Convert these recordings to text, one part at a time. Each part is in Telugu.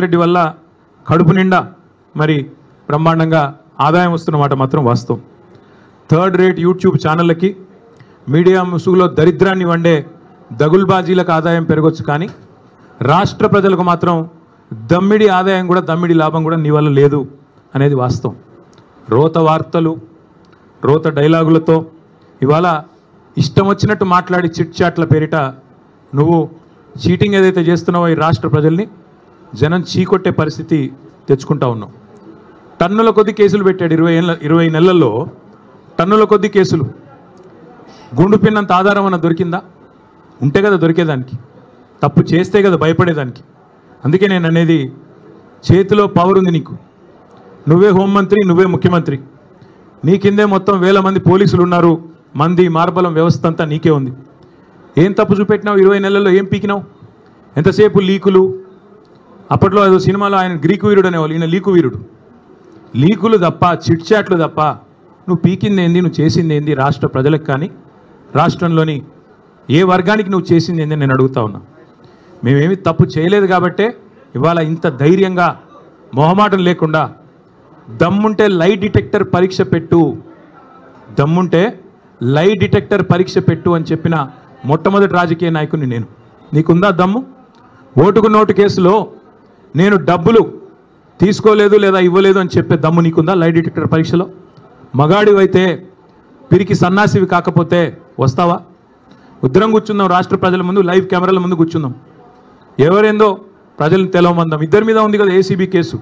రెడ్డి వల్ల కడుపు నిండా మరి బ్రహ్మాండంగా ఆదాయం వస్తున్నమాట మాత్రం వాస్తవం. థర్డ్ రేట్ యూట్యూబ్ ఛానళ్ళకి మీడియా ముసుగులో దరిద్రాన్ని వండే దగుల్బాజీలకు ఆదాయం పెరగొచ్చు, కానీ రాష్ట్ర ప్రజలకు మాత్రం దమ్మిడి ఆదాయం కూడా దమ్మిడి లాభం కూడా నీ వల్ల లేదు అనేది వాస్తవం. రోత వార్తలు, రోత డైలాగులతో ఇవాళ ఇష్టం వచ్చినట్టు మాట్లాడి చిట్ చాట్ల పేరిట నువ్వు చీటింగ్ ఏదైతే చేస్తున్నావో ఈ రాష్ట్ర ప్రజల్ని జనం చీకొట్టే పరిస్థితి తెచ్చుకుంటా ఉన్నాం. టన్నుల కొద్ది కేసులు పెట్టాడు 20 నెలల్లో. టన్నుల కొద్ది కేసులు. గుండు పిన్నంత ఆధారం అన్న దొరికిందా? ఉంటే కదా దొరికేదానికి, తప్పు చేస్తే కదా భయపడేదానికి. అందుకే నేను అనేది, చేతిలో పవర్ ఉంది నీకు. నువ్వే హోంమంత్రి, నువ్వే ముఖ్యమంత్రి, నీ కిందే మొత్తం వేల మంది పోలీసులు ఉన్నారు, మంది మార్బలం వ్యవస్థ అంతా నీకే ఉంది. ఏం తప్పు చూపెట్టినావు? 20 నెలల్లో ఏం పీకినావు? ఎంతసేపు లీకులు. అప్పట్లో ఏదో సినిమాలో ఆయన గ్రీకు వీరుడు అనేవాళ్ళు, ఈయన లీకు వీరుడు. లీకులు తప్ప, చిట్ చాట్లు తప్ప నువ్వు పీకింది ఏంది, నువ్వు చేసింది ఏంది రాష్ట్ర ప్రజలకు కానీ రాష్ట్రంలోని ఏ వర్గానికి నువ్వు చేసింది ఏంది నేను అడుగుతా ఉన్నా. మేమేమి తప్పు చేయలేదు కాబట్టే ఇవాళ ఇంత ధైర్యంగా మొహమాటం లేకుండా దమ్ముంటే లై డిటెక్టర్ పరీక్ష పెట్టు, దమ్ముంటే లై డిటెక్టర్ పరీక్ష పెట్టు అని చెప్పిన మొట్టమొదటి రాజకీయ నాయకుని నేను. నీకుందా దమ్ము? ఓటుకు నోటు కేసులో నేను డబ్బులు తీసుకోలేదు లేదా ఇవ్వలేదు అని చెప్పే దమ్ము నీకుందా లై డిటెక్టర్ పరీక్షలో? మగాడివైతే, పిరికి సన్నాసివి కాకపోతే వస్తావా? ఉద్దరం కూర్చుందాం, రాష్ట్ర ప్రజల ముందు లైవ్ కెమెరాల ముందు కూర్చుందాం. ఎవరేందో ప్రజలను తెలవమందాం. ఇద్దరి మీద ఉంది కదా ఏసీబీ కేసు,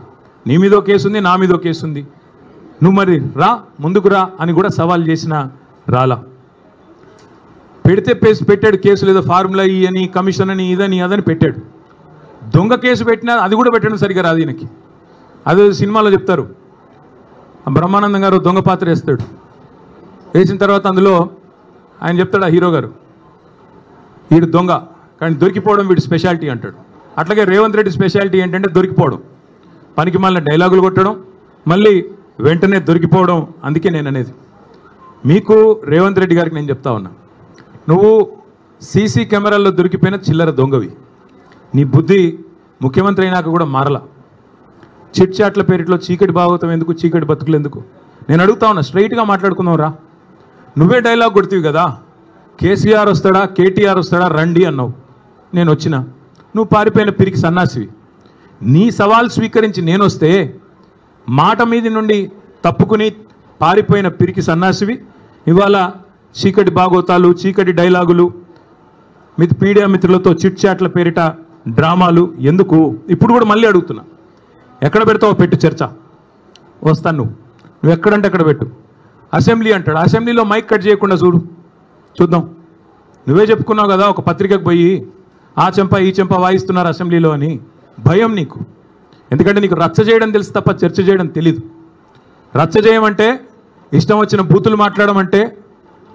నీ మీదో కేసు ఉంది, నా మీదో కేసు ఉంది. నువ్వు మరి రా, ముందుకు రా అని కూడా సవాల్ చేసిన రాలా. పెడితే పెట్టాడు కేసులు, ఏదో ఫార్ములా ఈ అని, కమిషన్ అని, ఇదని అదని పెట్టాడు. దొంగ కేసు పెట్టినా అది కూడా పెట్టడం సరిగా రాదు ఈయనకి. అదే సినిమాలో చెప్తారు, బ్రహ్మానందం గారు దొంగ పాత్ర వేస్తాడు. వేసిన తర్వాత అందులో ఆయన చెప్తాడు, ఆ హీరో గారు, వీడు దొంగ కానీ దొరికిపోవడం వీడి స్పెషాలిటీ అంటాడు. అట్లాగే రేవంత్ రెడ్డి స్పెషాలిటీ ఏంటంటే దొరికిపోవడం, పనికి మాలిన డైలాగులు కొట్టడం, మళ్ళీ వెంటనే దొరికిపోవడం. అందుకే నేను అనేది, మీకు రేవంత్ రెడ్డి గారికి నేను చెప్తా ఉన్నా, నువ్వు సీసీ కెమెరాల్లో దొరికిపోయిన చిల్లర దొంగవి. నీ బుద్ధి ముఖ్యమంత్రి అయినాక కూడా మారలా. చిట్ చాట్ల పేరిట్లో చీకటి భాగవతం ఎందుకు, చీకటి బతుకులు ఎందుకు? నేను అడుగుతా ఉన్నా, స్ట్రైట్గా మాట్లాడుకుందాం రా. నువ్వే డైలాగ్ కొడుతీవి కదా, కేసీఆర్ వస్తాడా, కేటీఆర్ వస్తాడా, రండి అన్నావు. నేను వచ్చిన, నువ్వు పారిపోయిన పిరికి సన్నాసివి. నీ సవాల్ స్వీకరించి నేను వస్తే మాట మీది నుండి తప్పుకుని పారిపోయిన పిరికి సన్నాసివి ఇవాళ చీకటి భాగవతాలు, చీకటి డైలాగులు, మీడియా మిత్రులతో చిట్ చాట్ల పేరిట డ్రామాలు ఎందుకు? ఇప్పుడు కూడా మళ్ళీ అడుగుతున్నా, ఎక్కడ పెడతావో పెట్టు చర్చ, వస్తాను. నువ్వు ఎక్కడంటే అక్కడ పెట్టు. అసెంబ్లీ అంటాడు, అసెంబ్లీలో మైక్ కట్ చేయకుండా చూద్దాం. నువ్వే చెప్పుకున్నావు కదా ఒక పత్రికకు పోయి, ఆ చెంప ఈ చెంప వాయిస్తున్నారు అసెంబ్లీలో అని. భయం నీకు, ఎందుకంటే నీకు రచ్చ చేయడం తెలుసు తప్ప చర్చ చేయడం తెలీదు. రచ్చ చేయమంటే, ఇష్టం వచ్చిన బూతులు మాట్లాడమంటే,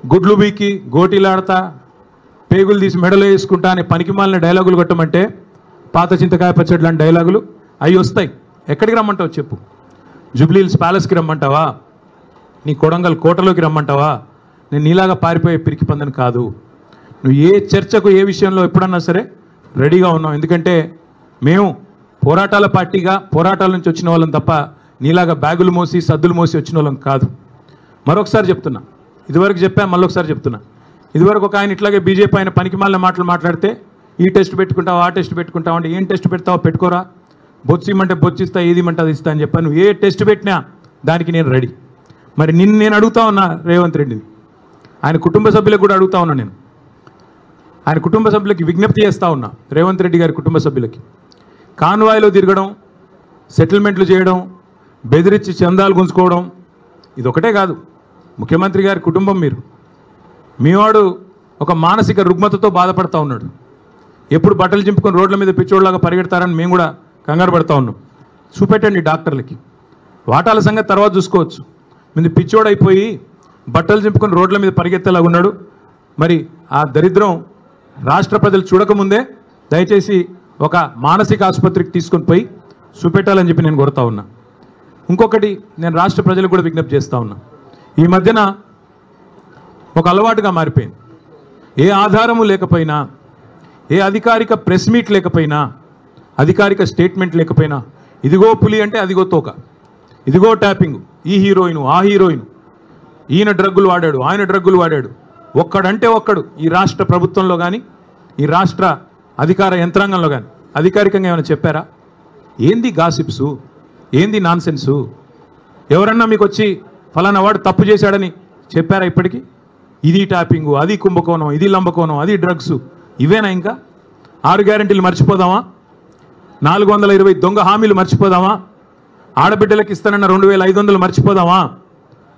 గుడ్లు బీకి గోటీలాడతా, పేగులు తీసి మెడలో వేసుకుంటా అని పనికి మాలిన డైలాగులు కొట్టమంటే, పాత చింతకాయ పచ్చడి లాంటి డైలాగులు అవి వస్తాయి. ఎక్కడికి రమ్మంటావు చెప్పు? జూబ్లీహిల్స్ ప్యాలెస్కి రమ్మంటావా? నీ కొడంగల్ కోటలోకి రమ్మంటావా? నేను నీలాగా పారిపోయే పిరికి పందని కాదు. నువ్వు ఏ చర్చకు, ఏ విషయంలో ఎప్పుడన్నా సరే రెడీగా ఉన్నావు. ఎందుకంటే మేము పోరాటాల పార్టీగా, పోరాటాల నుంచి వచ్చిన వాళ్ళం తప్ప నీలాగా బ్యాగులు మోసి సద్దులు మోసి వచ్చిన వాళ్ళం కాదు. మరొకసారి చెప్తున్నా, ఇదివరకు చెప్పా, మళ్ళొకసారి చెప్తున్నా. ఇదివరకు ఒక ఆయన ఇట్లాగే బీజేపీ ఆయన పనికి మాలిన మాటలు మాట్లాడితే, ఈ టెస్ట్ పెట్టుకుంటావు, ఆ టెస్ట్ పెట్టుకుంటావు అంటే, ఏం టెస్ట్ పెడతావో పెట్టుకోరా, బొచ్చిమంటే బొచ్చిస్తా, ఏదిమంటే అది ఇస్తా అని చెప్పా. నువ్వు ఏ టెస్ట్ పెట్టినా దానికి నేను రెడీ. మరి నేను అడుగుతా ఉన్నా రేవంత్ రెడ్డిని, ఆయన కుటుంబ సభ్యులకు కూడా అడుగుతా ఉన్నా. నేను ఆయన కుటుంబ సభ్యులకి విజ్ఞప్తి చేస్తూ ఉన్నా, రేవంత్ రెడ్డి గారి కుటుంబ సభ్యులకి, కాన్వాయ్లో తిరగడం, సెటిల్మెంట్లు చేయడం, బెదిరించి చందాలు గుంజుకోవడం ఇది ఒకటే కాదు. ముఖ్యమంత్రి గారి కుటుంబం మీరు. మీవాడు ఒక మానసిక రుగ్మతతో బాధపడతా ఉన్నాడు. ఎప్పుడు బట్టలు చింపుకొని రోడ్ల మీద పిచ్చోడ్లాగా పరిగెడతారని మేము కూడా కంగారు పడతా ఉన్నాం. చూపెట్టండి డాక్టర్లకి. వాటాల సంగతి తర్వాత చూసుకోవచ్చు. మీద పిచ్చోడైపోయి బట్టలు చింపుకొని రోడ్ల మీద పరిగెత్తేలాగా ఉన్నాడు. మరి ఆ దరిద్రం రాష్ట్ర ప్రజలు చూడకముందే దయచేసి ఒక మానసిక ఆసుపత్రికి తీసుకొని పోయి చూపెట్టాలని చెప్పి నేను కోరుతా ఉన్నా. ఇంకొకటి నేను రాష్ట్ర ప్రజలకు కూడా విజ్ఞప్తి చేస్తూ ఉన్నా. ఈ మధ్యన ఒక అలవాటుగా మారిపోయింది. ఏ ఆధారము లేకపోయినా, ఏ అధికారిక ప్రెస్ మీట్ లేకపోయినా అధికారిక స్టేట్మెంట్ లేకపోయినా ఇదిగో పులి అంటే అదిగో తోక, ఇదిగో ట్యాపింగ్, ఈ హీరోయిన్ ఆ హీరోయిన్, ఈయన డ్రగ్గులు వాడాడు ఆయన డ్రగ్గులు వాడాడు, ఒక్కడంటే ఒక్కడు ఈ రాష్ట్ర ప్రభుత్వంలో కానీ ఈ రాష్ట్ర అధికార యంత్రాంగంలో కానీ అధికారికంగా ఏమైనా చెప్పారా? ఏంది గాసిప్సు, ఏంది నాన్సెన్సు? ఎవరన్నా మీకు వచ్చి ఫలానా వాడు తప్పు చేశాడని చెప్పారా ఇప్పటికీ? ఇది ట్యాపింగు, అది కుంభకోణం, ఇది లంబకోణం, అది డ్రగ్స్, ఇవేనా? ఇంకా 6 గ్యారెంటీలు మర్చిపోదామా? 420 దొంగ హామీలు మర్చిపోదామా? ఆడబిడ్డలకు ఇస్తానన్న 2500 మర్చిపోదామా?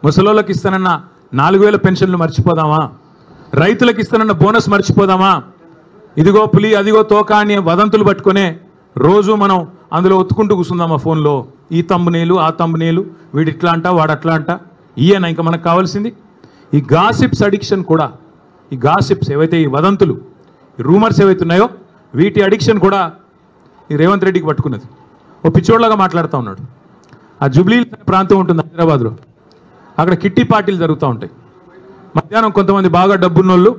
ముసలోళ్ళకి ఇస్తానన్న 4000 పెన్షన్లు మర్చిపోదామా? రైతులకు ఇస్తానన్న బోనస్ మర్చిపోదామా? ఇదిగో పులి అదిగో తోక అని వదంతులు పట్టుకునే రోజు మనం అందులో ఒత్తుకుంటూ కూర్చుందామా ఫోన్లో? ఈ తమ్మునేలు ఆ తమ్మునేలు, వీడు ఇట్లా అంట వాడు అట్లా అంట, ఈయన ఇంకా మనకు కావాల్సింది? ఈ గాసిప్స్ అడిక్షన్ కూడా, ఈ గాసిప్స్ ఏవైతే ఈ వదంతులు ఈ రూమర్స్ ఏవైతే ఉన్నాయో వీటి అడిక్షన్ కూడా ఈ రేవంత్ రెడ్డికి పట్టుకున్నది. ఓ పిచ్చోడ్లాగా మాట్లాడుతూ ఉన్నాడు. ఆ జూబ్లీ ప్రాంతం ఉంటుంది హైదరాబాద్లో, అక్కడ కిట్టి పార్టీలు జరుగుతూ ఉంటాయి. మధ్యాహ్నం కొంతమంది బాగా డబ్బున్నోళ్ళు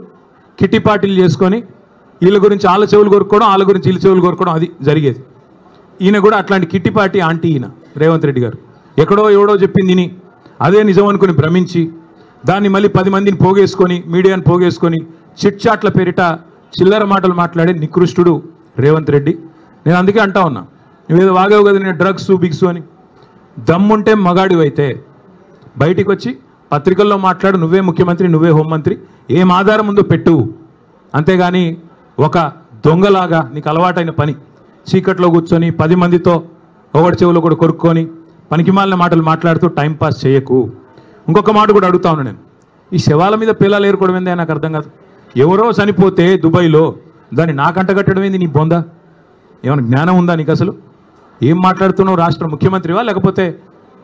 కిట్టి పార్టీలు చేసుకొని వీళ్ళ గురించి వాళ్ళ చెవులు కొరుక్కోవడం, వాళ్ళ గురించి వీళ్ళ చెవులు కొరుక్కోవడం, అది జరిగేది. ఈయన కూడా అట్లాంటి కిట్టి పార్టీ ఆంటీ ఈయన రేవంత్ రెడ్డి గారు. ఎక్కడో ఎవడో చెప్పింది విని అదే నిజం అనుకుని భ్రమించి దాన్ని మళ్ళీ 10 మందిని పోగేసుకొని మీడియాని పోగేసుకొని చిట్ చాట్ల పేరిట చిల్లర మాటలు మాట్లాడే నికృష్టుడు రేవంత్ రెడ్డి. నేను అందుకే అంటా ఉన్నా, నువ్వేదో వాగావు కదా నేను డ్రగ్స్ బిగ్స్ అని. దమ్ముంటే మగాడివైతే బయటికి వచ్చి పత్రికల్లో మాట్లాడు, నువ్వే ముఖ్యమంత్రి నువ్వే హోంమంత్రి, ఏం ఆధారం ఉందో పెట్టు. అంతేగాని ఒక దొంగలాగా నీకు అలవాటైన పని చీకట్లో కూర్చొని 10 మందితో ఒకటి చెవులో కూడా కొరుక్కొని పనికిమాలిన మాటలు మాట్లాడుతూ టైంపాస్ చేయకు. ఇంకొక మాట కూడా అడుగుతా ఉన్నా నేను, ఈ శవాల మీద పిల్లలు ఏరుకోవడం ఏందే నాకు అర్థం కాదు. ఎవరో చనిపోతే దుబాయ్లో దాన్ని నాకంట కట్టడం ఏంది? నీ బొందా ఏమైనా జ్ఞానం ఉందా నీకు? అసలు ఏం మాట్లాడుతున్నావు? రాష్ట్ర ముఖ్యమంత్రివా లేకపోతే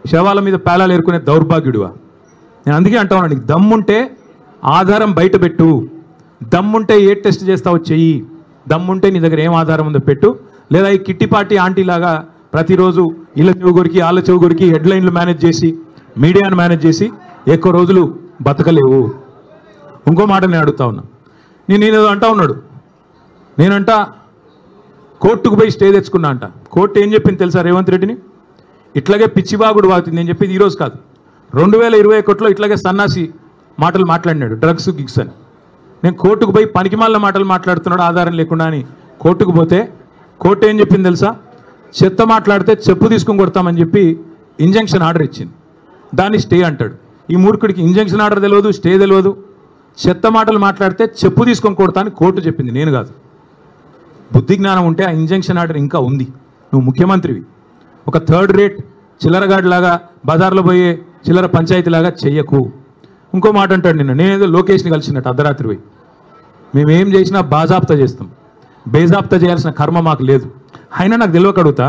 శవాల మీద పేలాలు ఏరుకునే దౌర్భాగ్యుడివా? నేను అందుకే అంటా ఉన్నా, నీకు దమ్ముంటే ఆధారం బయట పెట్టు, దమ్ముంటే ఏ టెస్ట్ చేస్తావో చెయ్యి, దమ్ముంటే నీ దగ్గర ఏం ఆధారం ఉందో పెట్టు. లేదా ఈ కిట్టి పార్టీ ఆంటీలాగా ప్రతిరోజు ఇళ్ళ చెవు కొరికి వాళ్ళ చెవు కొరికి హెడ్లైన్లు మేనేజ్ చేసి మీడియాను మేనేజ్ చేసి ఎక్కువ రోజులు బతకలేవు. ఇంకో మాట నేను అడుగుతా ఉన్నా, నేను అంటా ఉన్నాడు, నేనంట కోర్టుకు పోయి స్టే తెచ్చుకున్నా అంట. కోర్టు ఏం చెప్పింది తెలుసా రేవంత్ రెడ్డిని? ఇట్లాగే పిచ్చిబాగుడు వాగుతుంది. నేను చెప్పేది ఈరోజు కాదు, 2021లో ఇట్లాగే సన్నాసి మాటలు మాట్లాడినాడు, డ్రగ్స్ గిగ్స్ అని. నేను కోర్టుకు పోయి పనికిమాలిన మాటలు మాట్లాడుతున్నాడు ఆధారం లేకుండా అని కోర్టుకు పోతే కోర్టు ఏం చెప్పింది తెలుసా? చెత్త మాట్లాడితే చెప్పు తీసుకొని కొడతామని చెప్పి ఇంజంక్షన్ ఆర్డర్ ఇచ్చింది. దాన్ని స్టే అంటాడు. ఈ మూర్ఖుడికి ఇంజంక్షన్ ఆర్డర్ తెలియదు, స్టే తెలియదు. చెత్త మాటలు మాట్లాడితే చెప్పు తీసుకొని కొడతా అని కోర్టు చెప్పింది, నేను కాదు. బుద్ధి జ్ఞానం ఉంటే ఆ ఇంజంక్షన్ ఆర్డర్ ఇంకా ఉంది. నువ్వు ముఖ్యమంత్రివి. ఒక థర్డ్ రేట్ చిల్లరగాడిలాగా బజార్లో పోయే చిల్లర పంచాయతీలాగా చెయ్యకు. ఇంకో మాట అంటాడు, నేనేదో లోకేష్ని కలిసినట్టు అర్ధరాత్రి పోయి, మేమేం చేసినా బాజాబ్తా చేస్తాం, బేజాబ్తా చేయాల్సిన కర్మ మాకు లేదు. అయినా నాకు తెలియక అడుగుతా,